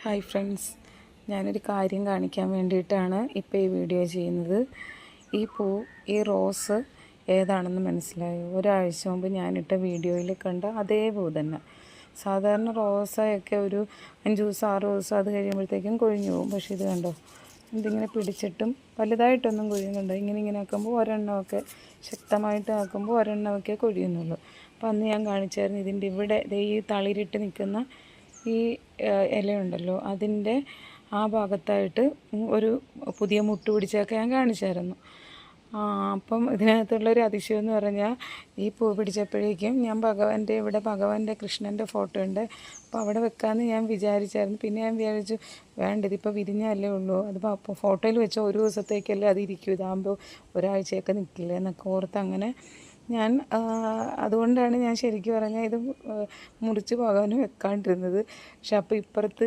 Hi friends, ഞാനൊരു കാര്യം കാണിക്കാൻ വേണ്ടിയിട്ടാണ് ഇപ്പോൾ ഈ വീഡിയോ ചെയ്യുന്നത്. ഈ റോസ് ഏതാണെന്ന് മനസ്സിലായോ? ഒരാഴ്ച മുമ്പ് ഞാനിട്ട വീഡിയോയിൽ കണ്ട അതേ പൂ തന്നെ. സാധാരണ റോസയൊക്കെ ഒരു 5 ദിവസം 6 ദിവസം അത് കഴിയുമ്പോഴത്തേക്കും കൊഴിഞ്ഞു പോകും. പക്ഷേ ഇത് കണ്ടോ, ഇതിങ്ങനെ പിടിച്ചിട്ടും വലുതായിട്ടൊന്നും കൊഴിയുന്നുണ്ടോ? ഇങ്ങനെ ആക്കുമ്പോൾ ഒരെണ്ണമൊക്കെ ശക്തമായിട്ട് ആക്കുമ്പോൾ ഒരെണ്ണമൊക്കെ കൊഴിയുന്നുള്ളൂ. അപ്പോൾ അന്ന് ഞാൻ കാണിച്ചായിരുന്നു ഇതിൻ്റെ ഇവിടെ ഈ തളിരിട്ട് നിൽക്കുന്ന ഈ ഇലയുണ്ടല്ലോ, അതിൻ്റെ ആ ഭാഗത്തായിട്ട് ഒരു പുതിയ മുട്ട് പിടിച്ചൊക്കെ ഞാൻ കാണിച്ചായിരുന്നു. അപ്പം ഇതിനകത്തുള്ളൊരു അതിശയം എന്ന് പറഞ്ഞാൽ, ഈ പൂ പിടിച്ചപ്പോഴേക്കും ഞാൻ ഭഗവാന്റെ കൃഷ്ണൻ്റെ ഫോട്ടോ ഉണ്ട്, അപ്പോൾ അവിടെ വെക്കാമെന്ന് ഞാൻ വിചാരിച്ചായിരുന്നു. പിന്നെ ഞാൻ വിചാരിച്ചു വേണ്ട, ഇതിപ്പോൾ വിരിഞ്ഞല്ലേ ഉള്ളൂ, അതിപ്പോൾ അപ്പോൾ ഫോട്ടോയിൽ വെച്ച ഒരു ദിവസത്തേക്കല്ലേ അതിരിക്കും, ഇതാകുമ്പോൾ ഒരാഴ്ചയൊക്കെ നിൽക്കില്ല എന്നൊക്കെ ഓർത്ത് അങ്ങനെ ഞാൻ അതുകൊണ്ടാണ് ഞാൻ ശരിക്കും പറഞ്ഞാൽ ഇത് മുറിച്ച് പോകാനും വെക്കാണ്ടിരുന്നത്. പക്ഷെ അപ്പോൾ ഇപ്പുറത്ത്